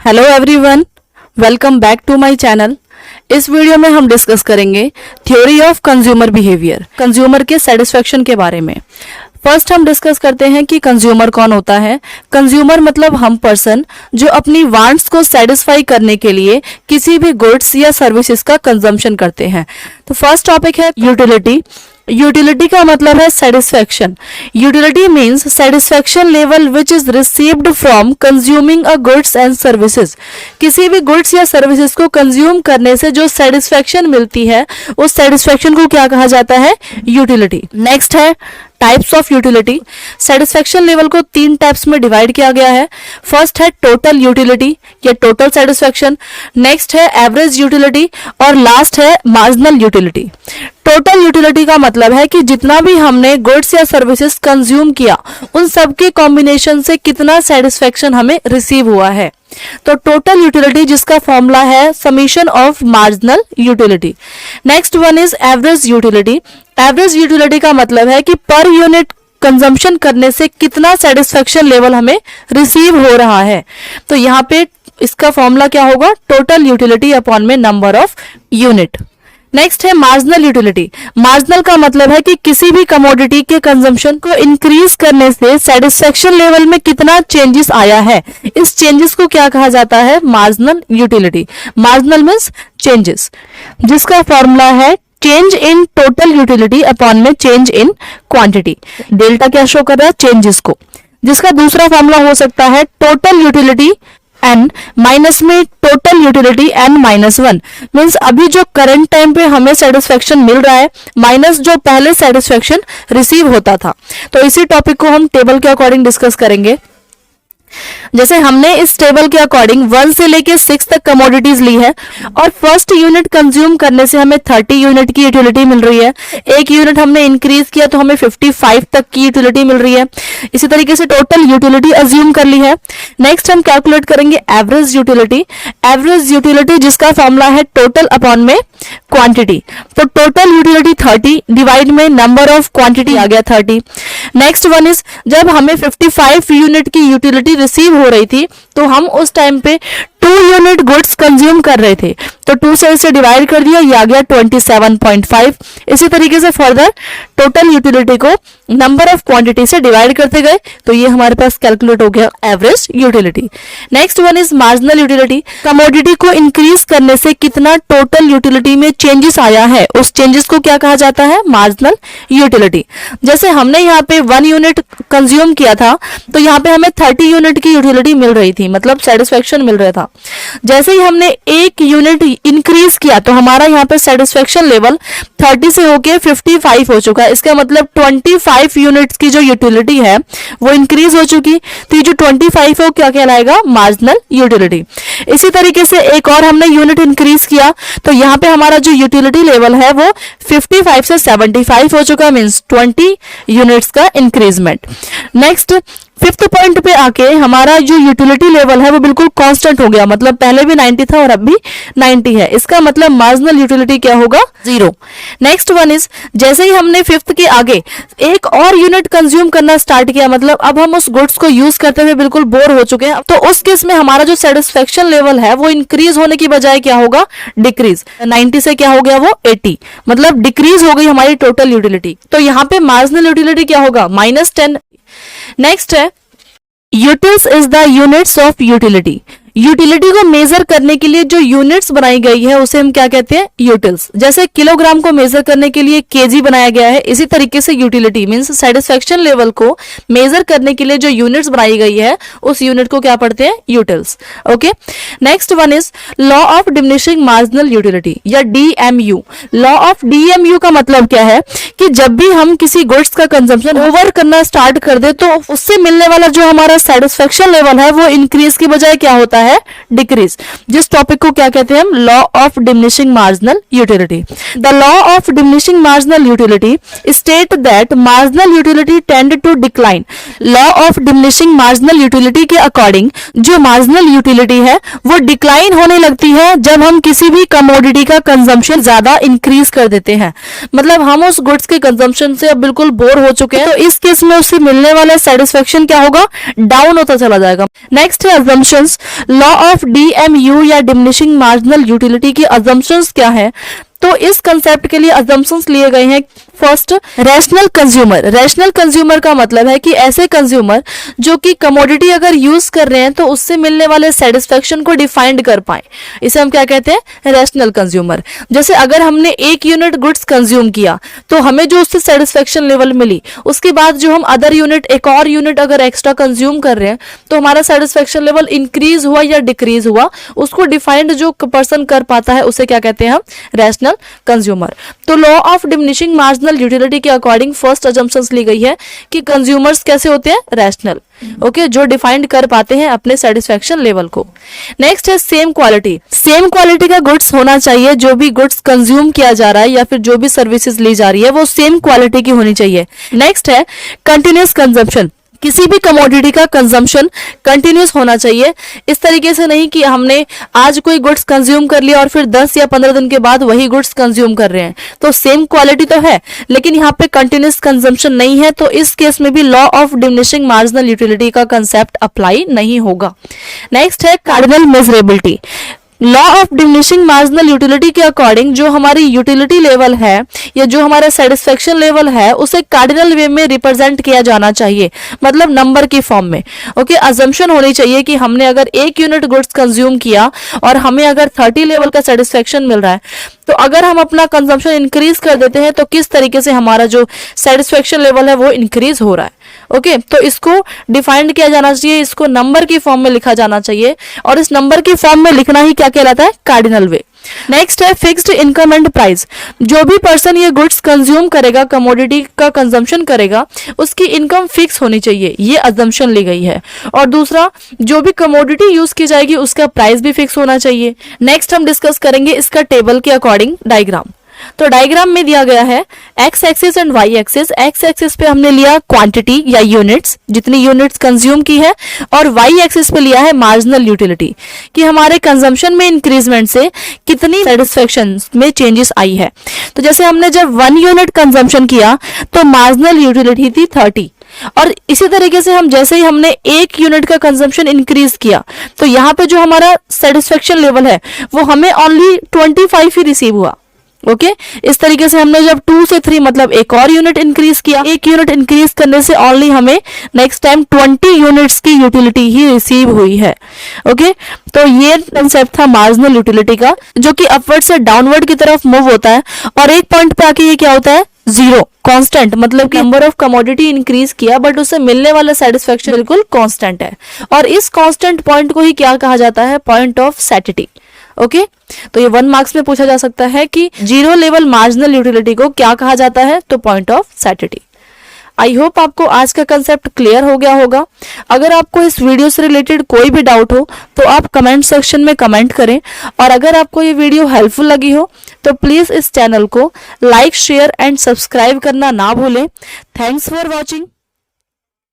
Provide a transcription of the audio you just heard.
Hello everyone, welcome back to my channel. इस video में हम डिस्कस करेंगे theory of consumer behaviour, consumer के सेटिस्फेक्शन के बारे में। फर्स्ट हम डिस्कस करते हैं कि कंज्यूमर कौन होता है। कंज्यूमर मतलब हम पर्सन जो अपनी वांट्स को सेटिस्फाई करने के लिए किसी भी गुड्स या सर्विसेज का कंजम्पशन करते हैं। तो फर्स्ट टॉपिक है यूटिलिटी। यूटिलिटी का मतलब है satisfaction. Utility means satisfaction level which is received from consuming a goods and services. किसी भी गुड्स या सर्विसेज को कंज्यूम करने से जो सेटिस्फेक्शन मिलती है उस सेटिस्फेक्शन को क्या कहा जाता है? यूटिलिटी। नेक्स्ट है types of utility. Satisfaction level को 3 टाइप्स में डिवाइड किया गया है। फर्स्ट है टोटल यूटिलिटी या टोटल सेटिस्फेक्शन, नेक्स्ट है एवरेज यूटिलिटी और लास्ट है मार्जिनल यूटिलिटी। टोटल यूटिलिटी का मतलब है कि जितना भी हमने गुड्स या सर्विसेज कंज्यूम किया उन सब के कॉम्बिनेशन से कितना सेटिस्फेक्शन हमें रिसीव हुआ है। तो टोटल यूटिलिटी जिसका फॉर्मूला है summation of marginal utility. Next one is average utility. Average utility का मतलब है कि पर यूनिट कंजम्पशन करने से कितना सेटिस्फेक्शन लेवल हमें रिसीव हो रहा है। तो यहाँ पे इसका फॉर्मूला क्या होगा? टोटल यूटिलिटी अपॉन में नंबर ऑफ यूनिट। नेक्स्ट है मार्जिनल यूटिलिटी। मार्जिनल का मतलब है कि किसी भी कमोडिटी के कंजम्पशन को इंक्रीज करने से सेटिस्फेक्शन लेवल में कितना चेंजेस आया है। इस चेंजेस को क्या कहा जाता है? Marginal utility. Marginal means changes, जिसका फॉर्मूला है change in total utility upon में चेंज इन क्वांटिटी। डेल्टा क्या शो कर रहा है? चेंजेस को, जिसका दूसरा फॉर्मूला हो सकता है टोटल यूटिलिटी n माइनस में total utility n minus 1। Means अभी जो करंट टाइम पे हमें सेटिस्फेक्शन मिल रहा है माइनस जो पहले सेटिस्फेक्शन रिसीव होता था। तो इसी टॉपिक को हम टेबल के अकॉर्डिंग डिस्कस करेंगे। जैसे हमने इस टेबल के अकॉर्डिंग 1 से लेके 6 तक कमोडिटीज ली है और फर्स्ट यूनिट कंज्यूम करने से हमें 30 यूनिट की यूटिलिटी मिल रही है। एक यूनिट हमने इंक्रीज किया तो हमें 55 तक की यूटिलिटी मिल रही है। इसी तरीके से टोटल यूटिलिटी अज्यूम कर ली है। नेक्स्ट हम कैलकुलेट करेंगे एवरेज यूटिलिटी। एवरेज यूटिलिटी जिसका फॉर्मूला है टोटल अपॉन में क्वांटिटी। तो टोटल यूटिलिटी 30 डिवाइड में नंबर ऑफ क्वांटिटी आ गया 30। नेक्स्ट वन इज जब हमें 55 यूनिट की यूटिलिटी रिसीव हो रही थी तो हम उस टाइम पे 2 यूनिट गुड्स कंज्यूम कर रहे थे, तो 2 से इसे डिवाइड कर दिया, ये आ गया 27.5। इसी तरीके से फर्दर टोटल यूटिलिटी को नंबर ऑफ क्वांटिटी से डिवाइड करते गए तो ये हमारे पास कैलकुलेट हो गया average utility. Next one is marginal utility. Commodity को इंक्रीज करने से कितना टोटल यूटिलिटी में चेंजेस आया है, उस चेंजेस को क्या कहा जाता है? Marginal utility. जैसे हमने यहाँ पे 1 यूनिट कंज्यूम किया था तो यहाँ पे हमें 30 यूनिट की यूटिलिटी मिल रही थी, मतलब सेटिस्फेक्शन मिल रहा था। जैसे ही हमने 1 यूनिट इंक्रीज किया तो हमारा यहाँ पे सेटिस्फेक्शन लेवल 30 से होके 55 हो चुका है। इसका मतलब 25 यूनिट्स की जो यूटिलिटी है वो इंक्रीज हो चुकी। तो ये जो 25 है वो क्या कहलाएगा? Marginal utility. इसी तरीके से एक और हमने यूनिट इंक्रीज किया तो यहाँ पे हमारा जो यूटिलिटी लेवल है वो 55 से 75 हो चुका, मीन्स 20 यूनिट्स का इंक्रीजमेंट। नेक्स्ट 5th पॉइंट पे आके हमारा जो यूटिलिटी लेवल है वो बिल्कुल कांस्टेंट हो गया, मतलब पहले भी 90 था और अब भी 90 है। इसका मतलब मार्जिनल यूटिलिटी क्या होगा? 0। नेक्स्ट वन इज जैसे ही हमने 5th के आगे एक और यूनिट कंज्यूम करना स्टार्ट किया, मतलब अब हम उस गुड्स को यूज करते हुए बिल्कुल बोर हो चुके हैं, तो उस केस में हमारा जो सेटिस्फेक्शन लेवल है वो इंक्रीज होने की बजाय क्या होगा? डिक्रीज। 90 से क्या हो गया? वो 80, मतलब डिक्रीज हो गई हमारी टोटल यूटिलिटी। तो यहाँ पे मार्जिनल यूटिलिटी क्या होगा? -10। नेक्स्ट है utils is the units of utility. Utility को मेजर करने के लिए जो यूनिट्स बनाई गई है उसे हम क्या कहते हैं? यूटिल्स। जैसे किलोग्राम को मेजर करने के लिए केजी बनाया गया है, इसी तरीके से यूटिलिटी मींस सेटिस्फेक्शन लेवल को मेजर करने के लिए जो यूनिट्स बनाई गई है उस यूनिट को क्या पढ़ते हैं? Utils. Okay. Next one is law of diminishing marginal utility या DMU। लॉ ऑफ DMU का मतलब क्या है कि जब भी हम किसी गुड्स का कंजम्पशन ओवर करना स्टार्ट कर दे तो उससे मिलने वाला जो हमारा सेटिस्फेक्शन लेवल है वो इंक्रीज की बजाय क्या होता है? डिक्रीज। जिस टॉपिक को क्या कहते हैं हम? Law of diminishing marginal utility. The law of diminishing marginal utility state that marginal utility tend to decline. Law of diminishing marginal utility के अकॉर्डिंग जो मार्जिनल यूटिलिटी है वो डिक्लाइन होने लगती है जब हम किसी भी कमोडिटी का कंजम्पशन ज्यादा इंक्रीज कर देते हैं, मतलब हम उस गुड्स के कंजम्पशन से अब बिल्कुल बोर हो चुके हैं, तो इस केस में उससे मिलने वाला सेटिस्फेक्शन क्या होगा? डाउन होता चला जाएगा। नेक्स्ट है assumptions। लॉ ऑफ DMU या डिमिनिशिंग मार्जिनल यूटिलिटी की अजम्पशंस क्या है? तो इस कंसेप्ट के लिए अजम्पशंस लिए गए हैं। First, rational consumer. Rational consumer का मतलब है कि ऐसे कंज्यूमर जो कि कमोडिटी अगर यूज कर रहे हैं तो उससे मिलने वाले सेटिस्फेक्शन को डिफाइंड कर पाए, इसे हम क्या कहते हैं? Rational consumer. जैसे अगर हमने 1 यूनिट गुड्स कंज्यूम किया तो हमें जो उससे सेटिस्फेक्शन लेवल मिली, उसके बाद जो हम अदर यूनिट, एक और यूनिट अगर एक्स्ट्रा कंज्यूम कर रहे हैं तो हमारा सेटिस्फेक्शन लेवल इंक्रीज हुआ या डिक्रीज हुआ, उसको डिफाइंड जो पर्सन कर पाता है उसे क्या कहते हैं हम? Rational consumer. तो law of diminishing marginal utility के अकॉर्डिंग फर्स्ट अजम्पशंस ली गई है कि कंज्यूमर्स कैसे होते हैं? रैशनल। ओके, जो डिफाइंड कर पाते हैं अपने सेटिस्फेक्शन लेवल को। नेक्स्ट है सेम क्वालिटी। सेम क्वालिटी का गुड्स होना चाहिए। जो भी गुड्स कंज्यूम किया जा रहा है या फिर जो भी सर्विसेज ली जा रही है वो सेम क्वालिटी की होनी चाहिए। नेक्स्ट है कंटिन्यूअस कंजम्पशन। किसी भी कमोडिटी का कंजम्पशन कंटिन्यूस होना चाहिए। इस तरीके से नहीं कि हमने आज कोई गुड्स कंज्यूम कर लिया और फिर 10 या 15 दिन के बाद वही गुड्स कंज्यूम कर रहे हैं, तो सेम क्वालिटी तो है लेकिन यहाँ पे कंटिन्यूस कंजम्पशन नहीं है, तो इस केस में भी law of diminishing marginal utility का कंसेप्ट अप्लाई नहीं होगा। नेक्स्ट है cardinal measurability. Law of diminishing marginal utility के अकॉर्डिंग जो हमारी यूटिलिटी लेवल है या जो हमारा सेटिस्फेक्शन लेवल है उसे कार्डिनल वे में रिप्रेजेंट किया जाना चाहिए, मतलब नंबर की फॉर्म में। ओके, अजम्पशन होनी चाहिए कि हमने अगर 1 यूनिट गुड्स कंज्यूम किया और हमें अगर 30 लेवल का सेटिस्फेक्शन मिल रहा है, तो अगर हम अपना कंजम्पशन इंक्रीज कर देते हैं तो किस तरीके से हमारा जो सेटिस्फेक्शन लेवल है वो इंक्रीज हो रहा है। ओके, तो इसको डिफाइंड किया जाना चाहिए, इसको नंबर की फॉर्म में लिखा जाना चाहिए और इस नंबर की फॉर्म में लिखना ही क्या कहलाता है? कार्डिनल वे। नेक्स्ट है फिक्स्ड इनकम एंड प्राइस। जो भी पर्सन ये गुड्स कंज्यूम करेगा, कमोडिटी का कंजम्पशन करेगा, उसकी इनकम फिक्स होनी चाहिए, ये अजम्पशन ली गई है। और दूसरा, जो भी कमोडिटी यूज की जाएगी उसका प्राइस भी फिक्स होना चाहिए। नेक्स्ट हम डिस्कस करेंगे इसका टेबल के अकॉर्डिंग डायग्राम। तो डायग्राम में दिया गया है X axis and Y axis. X axis पे हमने लिया क्वांटिटी या यूनिट्स, जितनी यूनिट्स कंज्यूम की है, और वाई एक्सिस पे लिया है मार्जिनल यूटिलिटी, कि हमारे कंजम्पशन में इंक्रीजमेंट से कितनी सेटिस्फेक्शन में चेंजेस आई है। तो जैसे हमने जब 1 यूनिट कंजम्पशन किया तो मार्जिनल यूटिलिटी थी 30, और इसी तरीके से हम जैसे ही हमने 1 यूनिट का कंजम्पशन इंक्रीज किया तो यहाँ पे जो हमारा सेटिस्फेक्शन लेवल है वो हमें ओनली 25 ही रिसीव हुआ। ओके, इस तरीके से हमने जब 2 से 3 मतलब एक और यूनिट इंक्रीज किया, 1 यूनिट इंक्रीज करने से ओनली हमें नेक्स्ट टाइम 20 यूनिट्स की यूटिलिटी ही रिसीव हुई है। ओके, तो ये कंसेप्ट था मार्जिनल यूटिलिटी का, जो कि अपवर्ड से डाउनवर्ड की तरफ मूव होता है और एक पॉइंट पे आके ये क्या होता है? जीरो, कांस्टेंट, मतलब कि नंबर ऑफ कमोडिटी इंक्रीज किया बट उससे मिलने वाला सेटिस्फेक्शन बिल्कुल कांस्टेंट है, और इस कांस्टेंट पॉइंट को ही क्या कहा जाता है? Point of सैटिटी। ओके, तो ये 1 मार्क्स में पूछा जा सकता है कि जीरो लेवल मार्जिनल यूटिलिटी को क्या कहा जाता है? तो पॉइंट ऑफ सैटिटी। आई होप आपको आज का कंसेप्ट क्लियर हो गया होगा। अगर आपको इस वीडियो से रिलेटेड कोई भी डाउट हो तो आप कमेंट सेक्शन में कमेंट करें, और अगर आपको ये वीडियो हेल्पफुल लगी हो तो प्लीज इस चैनल को लाइक, शेयर एंड सब्सक्राइब करना ना भूलें। Thanks for watching.